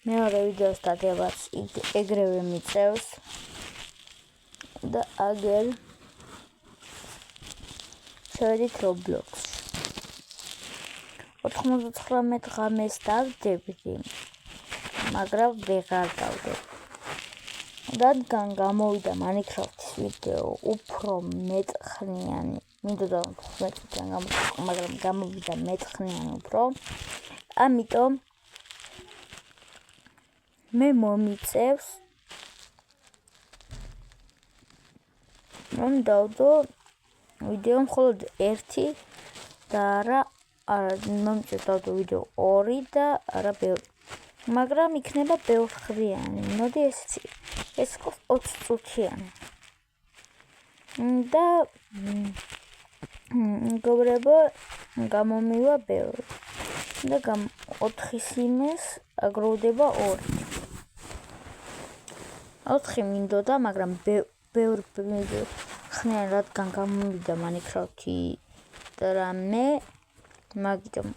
მეორე ვიდეოს დადებას ეგრევე მიწევს და აგერ შევედით Roblox-ში. 99 ღამეს დავდებდი, მაგრამ ვეღარ დავდებდი. რადგან გამოვიდა Minecraft-ის ვიდეო უფრო მეტხნიანი, მინდოდა 15 წუთიან გამოვიდა, მაგრამ გამოვიდა მეტხნიანი უფრო. ამიტომ მე მომიწევს რომ დავდო ვიდეო მხოლოდ 1 და არა მომიწევს დავდო ვიდეო 2 და არა ბევრი. მაგრამ იქნება ბევრხდიანი. მოდი ეს იყოს 20 წუთიანი. და მეგობრებო, გამომივა ბევრი. და 4-ის იმეს აგროვდება 2. 4 მინდოდა, მაგრამ ბევრი ხნიან რადგან გამომივიდა Minecraft-ი და რამე მაგიტომ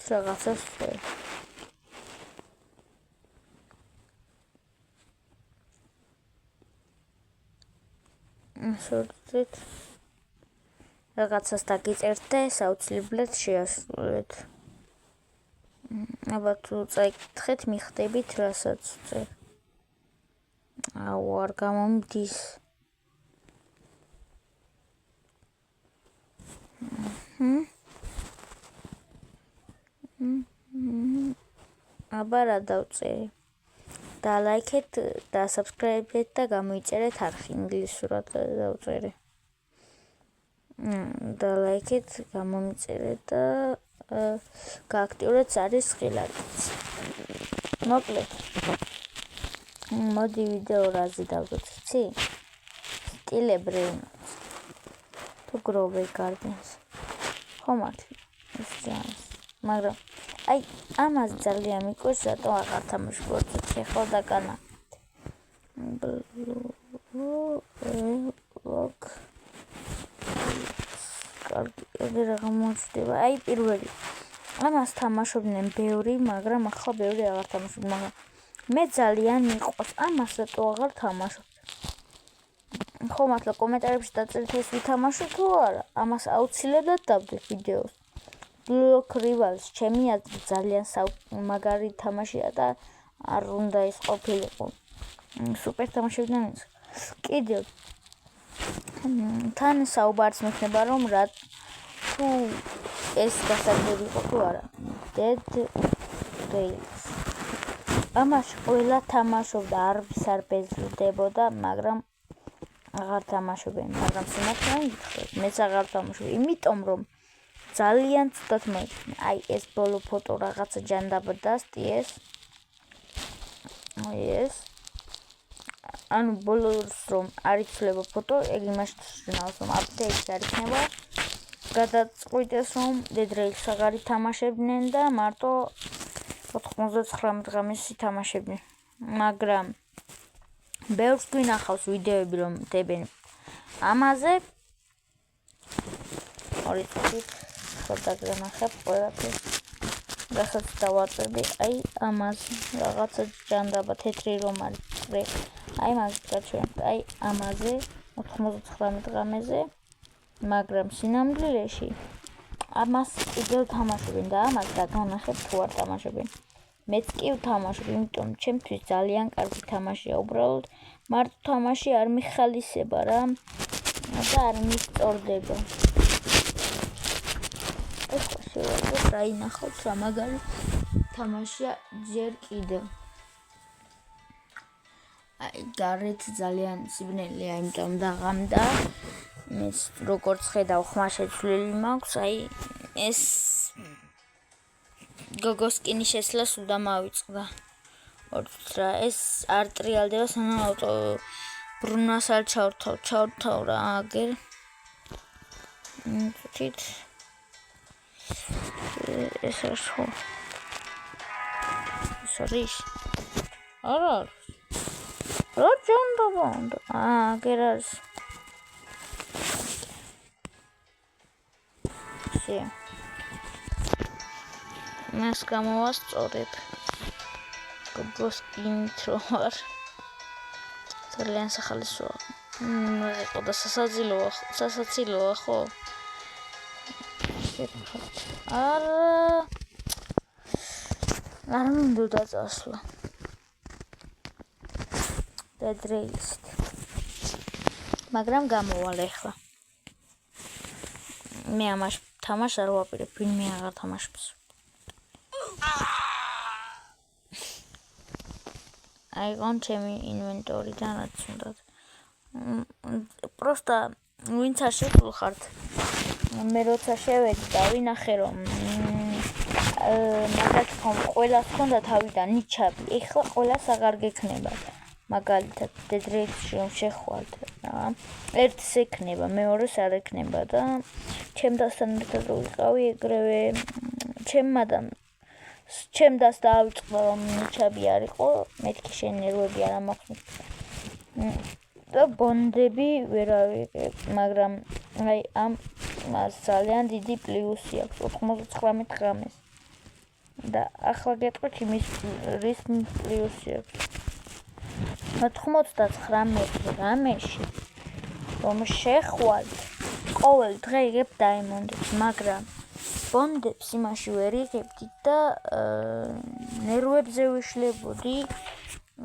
რაღაცას შორტით რაღაცას დაგიწერთ და საუცილებლად შეასრულეთ. აბა თუ წაიკითხეთ, მიხდებით რასაც წერ. არ გამომდის. აბა რა დავწერი. და ლაიქეთ და subscribe-ეთ და გამოიწერეთ არხი ინგლისურად დავწერი. და ლაიქეთ, გამომიწერეთ და გააქტიურეთ არის ღილაკიც. მოკლედ. მოდი ვიდეო რაზე დავდოთ, იცი? სტილებრივ. თუ Grow Gardens. ხო მართლა. ის ჯანს. მაგრამ აი ამას ძალიან მიყვარს, რატო აღარ თამაშობ ხო დაკანა. Block. კარგი რა გამოჩნდება. აი პირველი. ამას თამაშობდნენ ბევრი, მაგრამ ახლა ბევრი აღარ თამაშობენ, მაგრამ მე ძალიან მიყვარს. ამას რატო აღარ თამაშობ? ხო მართლა კომენტარებში დაწერეთ ეს ვითამაშო თუ არა? ამას აუცილებლად დავდეთ ვიდეოს. Block Rivals ჩემი აზრით ძალიან მაგარი თამაშია და არ უნდა ის ყოფილიყო. სუპერ თამაშებიდან ის. კიდევ თან საუბარს მექნება რომ რა თუ ეს გასაგები იყო თუ არა. Dead Rails. ამაში ყველა თამაშობდა, არ ბეზრდებოდა, მაგრამ აღარ თამაშობენ, მაგრამ სიმართლე გითხრათ, მეც აღარ თამაშობ, იმიტომ რომ ძალიან ცუდად მოიქნა. აი ეს ბოლო ფოტო რაღაცა ჯანდაბდასტი ეს. ეს. ანუ ბოლოს რომ არ იცვლება ფოტო, ეგ იმაში შინავს რომ აპდეიტი არ იქნება. გადაწყვიტეს რომ Dead Rails აღარ ითამაშებდნენ და მარტო 99 ღამეს ითამაშებდნენ. მაგრამ ბევრს გვინახავს ვიდეოები რომ დებენ ამაზე. ორი წუთით გადაგნახებ ყველაფერს. რასაც დავაწერდი, აი ამაზე რაღაცა ჯანდაბა თეთრი რომ არის წრე. აი მაგით გაჩვენებთ, აი ამაზე 99 ღამეზე, მაგრამ სინამდვილეში ამას კიდევ თამაშობენ და ამას დაგანახებ თუ არ თამაშობენ. მეც კი ვთამაშობ, იმიტომ ჩემთვის ძალიან კარგი თამაშია უბრალოდ. მარტო თამაში არ მიხალისება რა და არ მისწორდება. ეხლა შევარდოთ რა ინახავთ რა მაგარი თამაშია ჯერ კიდევ. აი გარეთ ძალიან სიბნელეა, იმიტომ დაღამდა. მეც როგორც ხედავ ხმა შეცვლილი მაქვს, აი ეს გოგოსკინი შესლა სულ დამავიწყდა. ორთრა ეს არ ტრიალდება სანამ ავტო ბრუნვას არ ჩავთავ რა აგერ. თვით ეს ხო. სორიშ. არა. რა ჯანდაბა? აგერ არის. კი. მას გამოვასწორებ. გოგოს ინტრო არ. ძალიან სახალისოა. ხო და სასაცილოა ხო? არ მინდოდა წასვლა. და დრეისით. მაგრამ გამოვალ ახლა. მე ამას თამაშს არ ვაპირებ, ვინმე აღარ თამაშობს. აიღონ ჩემი ინვენტორიდან რაც უნდათ. პროსტა ვინც არ შეხვხართ. მე როცა შევედი და ვინახე რომ მაგათ ხომ ყველას ჰქონდა თავიდან ნიჩაბი. ეხლა ყველას აღარ გექნება. მაგალითად დედრეიში რომ შეხვალთ რა. ერთს ექნება, მეორეს არ ექნება და ჩემთან ერთად რო ვიყავი ეგრევე ჩემ დას დაავიწყდა რომ ნიჩაბი არ იყო, მეთქი შენ ნერვები არ ამაქვს. და ბონდები ვერ ავიღებ, მაგრამ აი ამ ძალიან დიდი პლუსი აქვს 99 ღამეს. და ახლა გეტყვით იმის რის პლუსი აქვს. 99 ღამეში რომ შეხვალთ, ყოველ დღე იღებ დაიმონდებს, მაგრამ ბონდებს იმაში ვერ იღებდი და ნერვებზე ვიშლებოდი,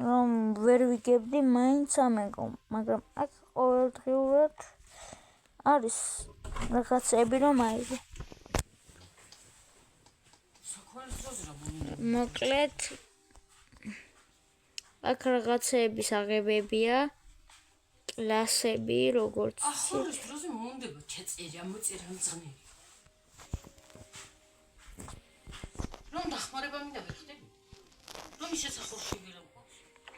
რომ ვერ ვიგებდი მაინც ამეგო, მაგრამ აქ ყოველდღიურად არის რაღაცები რომ აიღო. მოკლედ აქ რაღაცების აღებებია, კლასები, როგორც ახალ დროზე მომდება ჩეწერი, ამოწერა მძღნელი. რომ დახმარება მინდა ვიხდები. რომ ის შესაძლოა ვიღებო.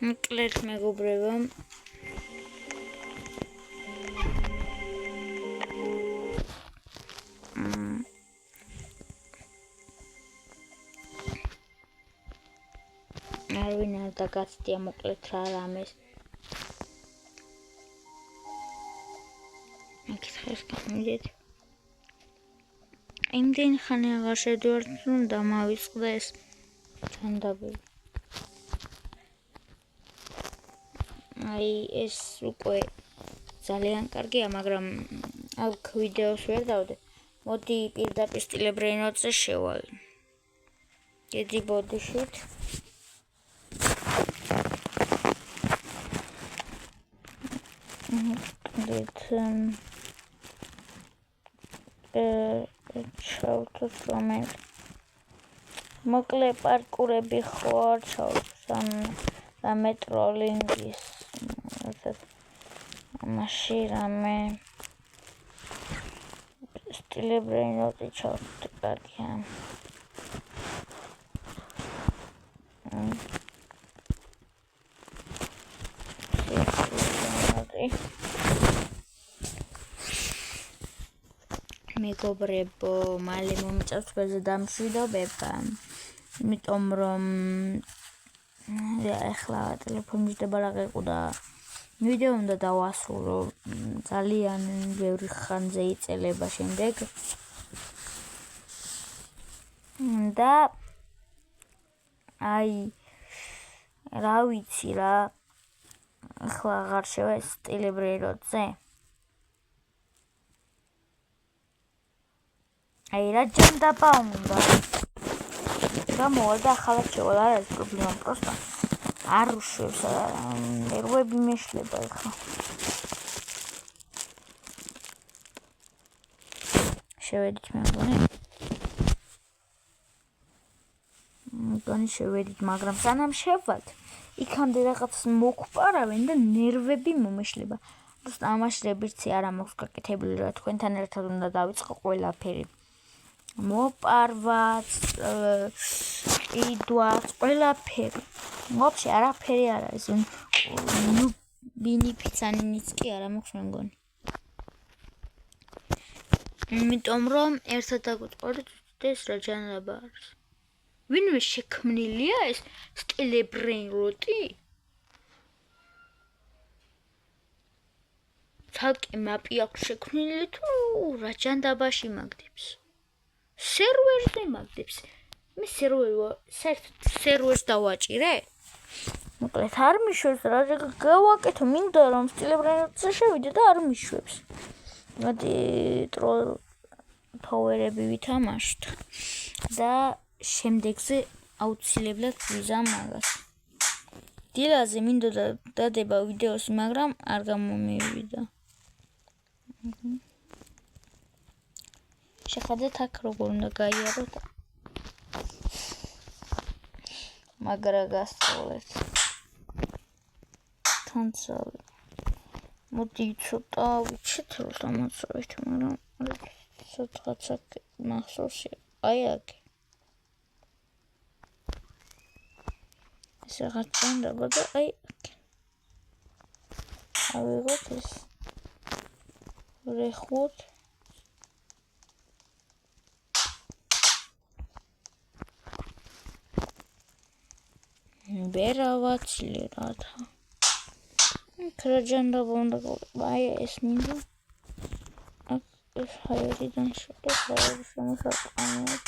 მოკლედ მეგობრებო, არვინ არ დაგაცდია მოკლედ რა რამეს. მეკითხეს გამიდეთ. იმდენი ხანი აღარ შედვართ, რომ დამავიწყდა ეს ჯანდაბები. აი ეს უკვე ძალიან კარგია, მაგრამ აქ ვიდეოს ვერ დავდე. მოდი პირდაპირ სტილებრეინოზე შევალ. დიდი ბოდიშით. ჩავთვალ რომელ მოკლე პარკურები ხო არ ჩავთვალ რამე ტროლინგის მაშინ რამე სტილებრეინოზე ჩავთვალ კარგია. მეგობრებო, მალე მომიწევს ყველაზე დამშვიდობება, იმიტომ რომ ეხლა ტელეფონი ჯდება რაღაცა და ვიდეო უნდა დავასრულო, ძალიან ბევრი ხანზე იწელება შემდეგ და აი რა ვიცი რა ახლა აღარ შევა სტილებრეინოზე. აი რა ჯანდაბა უნდა გამოვა და ახალად შევალ, არ არის პრობლემა, პროსტა არ უშვებს, ნერვები მეშლება ახლა. შევედით მეგონი შევედით, მაგრამ სანამ შევვალთ, იქამდე რაღაცას მოგპარავენ და ნერვები მომეშლება. პროსტა ამაში რებირცი არ მაქვს გაკეთებული, რა თქვენთან ერთად უნდა დავიწყო ყველაფერი. მოპარვაც, ყიდვაც, ყველაფერი. ვაფშე არაფერი არ არის. ნუ ბინიფიცანინიც კი არ მაქვს მე მგონი. იმიტომ რომ ერთად დაგვიწყორეთ ეს რა ჯანაბა არის. ვინმე შექმნილია ეს სტილებრეინოტი? ცალკე მაპი აქვს შექმნილი თუ რა ჯანდაბაში მაგდებს? სერვერზე მაგდებს. მე სერვერს დავაჭირე. მოკლედ არ მიშვებს რა გავაკეთო მინდა რომ სტილებრენზე შევიდე და არ მიშვებს. მოდი თოვერები ვითამაშოთ და შემდეგზე აუცილებლად ვიზამ მაგას. დილაზე მინდოდა დადება ვიდეოსი, მაგრამ არ გამომივიდა. შეხედეთ აქ როგორ უნდა გაიაროთ. მაგრა გასწავლეთ. თანცავი. მოდი ცოტა ვიცით რომ დამოწევით, მაგრამ ცოტაც აქ მახსოვს აი აქ. ეს რაღაც ჭანდაბა და აი აქ. ავიღოთ ეს. რეხოთ. ბერავაცლი რათა. ქრაჯანდაბა უნდა აი ეს მინდა. ეს ჰაერიდან შემოსაყანოთ.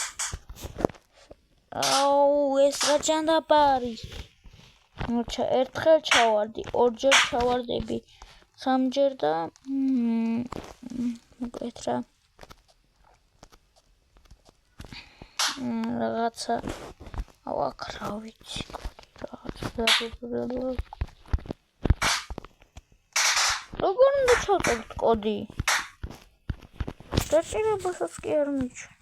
აუ ეს რა ჭანდაბა არის. ერთხელ ჩავარდი, ორჯერ ჩავარდები, სამჯერ და მოკლედ რა. რაღაცა აუ აქ რა ვიცი. როგორ უნდა ჩავწეროთ კოდი? დაჭირებასაც კი არ მიჩვენე.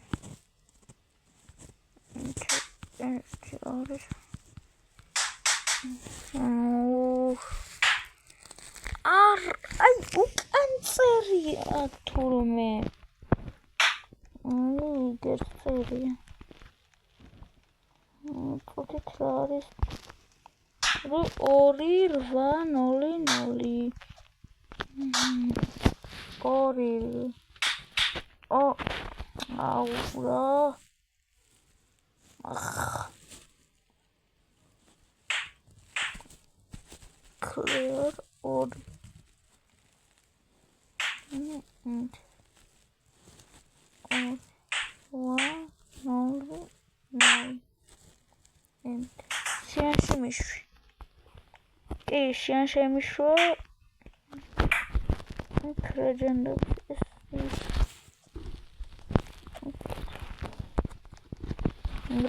აი უკან წერია თურმე. იგერ წერია. წუთით რა არის? 2800. 2 აუ რა. Clear or შემიშვა კრეჯენდებს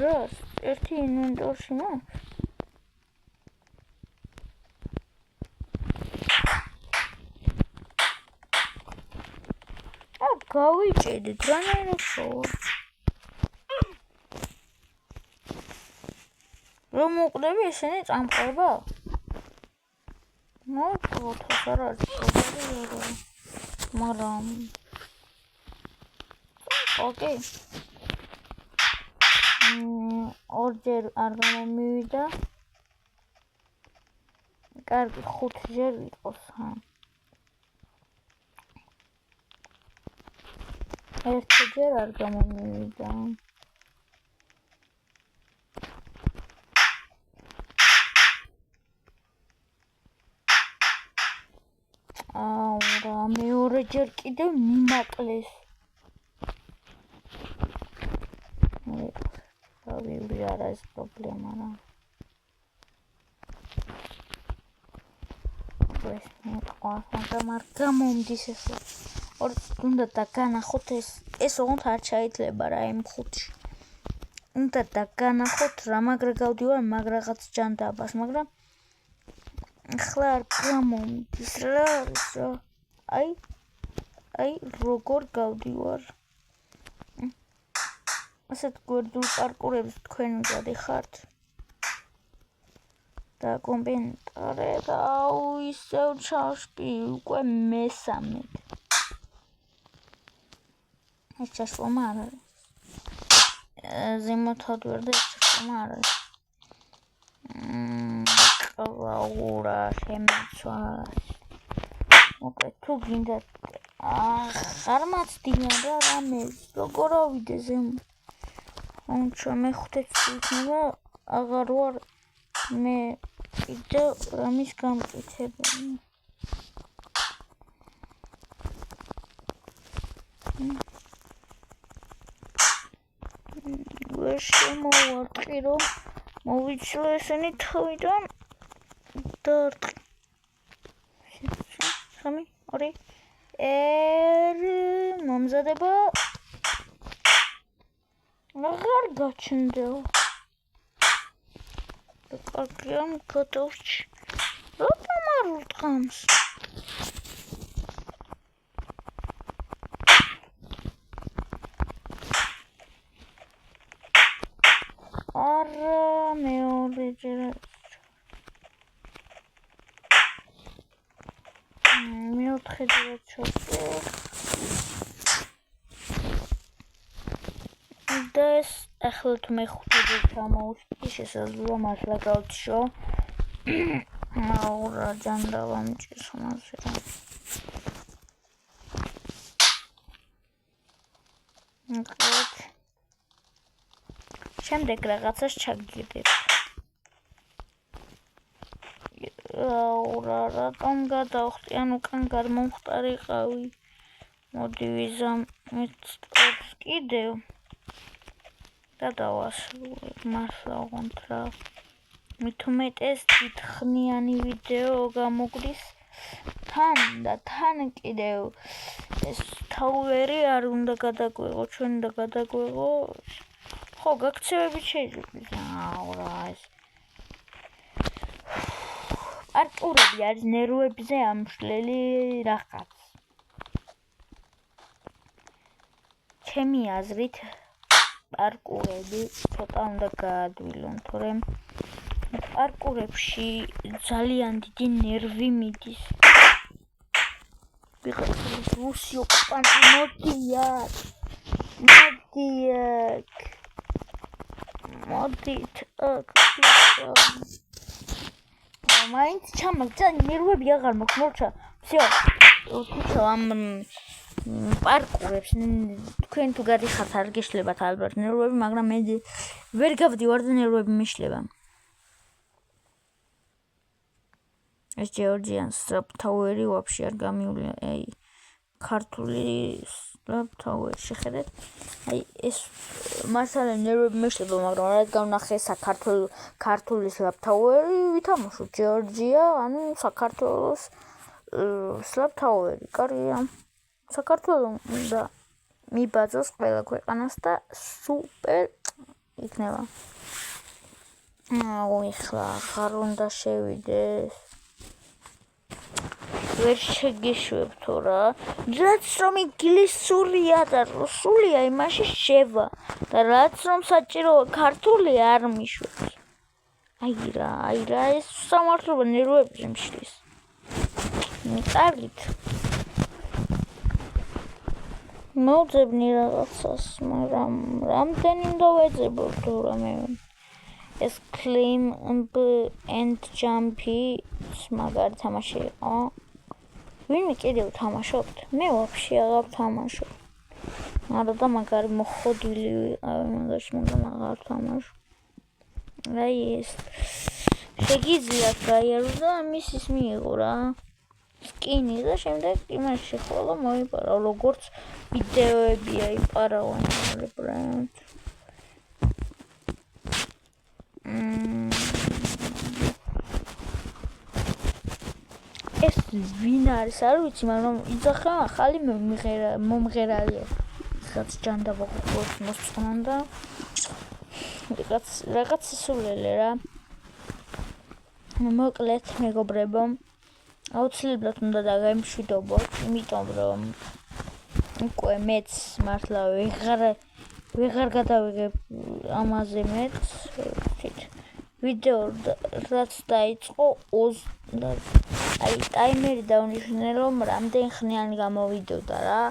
რას ერთი ინვენტორში მაქვს გავიჭედით რანაირად ხო რომ მოკვდები ესენი წამყება მოკვდოთ არ არის მაგრამ ოკეი ორჯერ არ გამომივიდა კარგი 5 ჯერ ვიყოს ერთჯერ არ გამომივიდა აუ რა მეორეჯერ კიდევ მიმაკლეს ვივლი არ არის პრობლემა რა ეს მაგრამ არ გამომდის ახლა ორ უნდა დაგანახოთ ეს ოღონდ არ ჩაითლება რა იმ 5-ში უნდა დაგანახოთ რა მაგრა გავდივარ მაგ რაღაც ჯანდაბას მაგრამ ახლა არ გამომდის რა არის რა აი როგორ გავდივარ ასეთ გვერდულ პარკურებს თქვენ უძადი ხართ და კომენტარებ აუ ისევ ჩაშკი უკვე მესამედ ეს ჩაშლომა არ არის ზემოთად ვერ და ჩაშლომა არ არის ყაურა შემეცვა მოკლედ თუ გინდა არ მაცდიან რა რამე როგორ ავიდე ზემო მე 5 წუთია აღარ ვარ მე კიდევ რამის გამკეთებელი შემოვარყი რომ მოვიცილო ესენი თავიდან დარტყი 3 2 1 მომზადება აღარ გაჩნდეო კარგია გადავჭი რატომ არ ურტყამს არა მეორეჯერ მეოთხეჯერ ჩავწერ და ეს ახლა თუ მეხუთეჯერ ჩამოვშკი შესაძლოა მართლა გავჩიო აურა ჯანდავამჭის ხმაზე ნახეთ შემდეგ რაღაცას ჩაგდიდეთ აურა რატომ გადავხტი ან უკან გადმოვხტარიყავი მოდი ვიზამეთ ორს კიდევ და დავასრულებ მართლა ოღონდ რა მით უმეტეს დიდხნიანი ვიდეო გამოგვდის თან და თან კიდევ ეს თაუერი არ უნდა გადაგვეღო ჩვენ უნდა გადაგვეღო ხო გაქცევებით შეიძლება აურა ეს პარტურები არის ნერვებზე ამშლელი რაღაც ჩემი აზრით პარკურები ცოტა უნდა გაადვილონ თორემ პარკურებში ძალიან დიდი ნერვი მიდის ვიღაცა რუსი ოკუპანტი მოდით მაინც ჩამაგდა ნერვები აღარ მაქვს მორჩა всё თვითონ ამ პარკურებს თქვენ თუ გადიხართ არ გეშლებათ ალბათ ნერვები მაგრამ მე ვერ გავდივარ და ნერვები მეშლება ეს ჯორჯიან სტრაპ-თაუერი ვაფშე არ გამივლია აი ქართული სტრაპ-თაუერი შეხედეთ აი ეს მასალა ნერვები მეშლება მაგრამ რადგან ვნახე საქართველოს სტრაპ-თაუერი ვითამაშო ჯორჯია ანუ საქართველოს სტრაპ-თაუერი კარგია საქართველოს უნდა მიბაძოს ყველა ქვეყანას და სუპერ იქნება აუ ეხლა ახარ უნდა შევიდეს ვერ შეგეშვებთო რა რაც რომ ინგლისურია და რუსულია იმაში შევა და რაც რომ საჭიროა ქართული არ მიშვებს აი რა ეს სამართლობა ნერვებზე მშლის მიყავით მოვძებნი რაღაცას მაგრამ რამდენი უნდა ვეძებო თუ რამე ეს climb and jump-ი მაგარი თამაში იყო ვინმე კიდევ თამაშობთ მე ვაფშე აღარ თამაშობ არა და მაგარი მოხოდილი ვიყავი მაგრამ აღარ თამაშობ აი ეს შეგიძლია გაიარო და მისის მიიღო რა სკინი და შემდეგ იმაში ხოლმე მოიპარა როგორც ვიდეოები აიპარავან რებრანდ ეს ვინ არის არ ვიცი მაგრამ იძახა ახალი მომღერალია რაც ჯანდაბაღოს მოსწონან და რაღაც სულელე რა მოკლედ მეგობრებო აუცილებლად უნდა დაგემშვიდობოთ იმიტომ რომ უკვე მეც მართლა ვეღარ გადავიღებ ამაზე მეც ვიდეო რაც დაიწყო აი ტაიმერი დავნიშნე რომ რამდენ ხნიანი გამოვიდოდა რა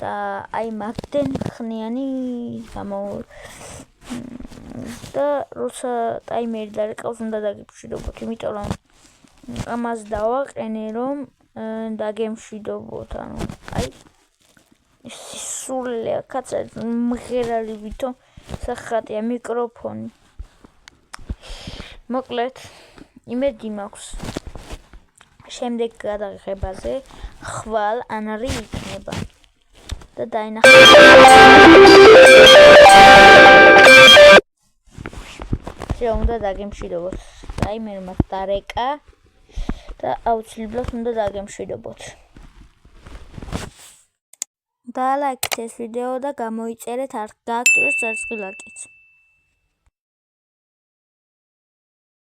და აი მაგდენ ხნიანი და როცა ტაიმერი დარიყავს უნდა დაგემშვიდობოთ იმიტომ რომ ამას დავაყენე რომ დაგემშვიდობოთ ანუ აი სულელია კაცი მღერალი ვითომ სახატია მიკროფონი მოკლედ იმედი მაქვს შემდეგ გადაღებაზე ხვალ ანარი იქნება და დაინახავთ სივრცე უნდა დაგემშვიდობოთ. ტაიმერმა დარეკა და აუცილებლად უნდა დაგემშვიდობოთ. დაალაიქეთ ეს ვიდეო და გამოიწერეთ, გააქტიურეთ წარწყილაკიც.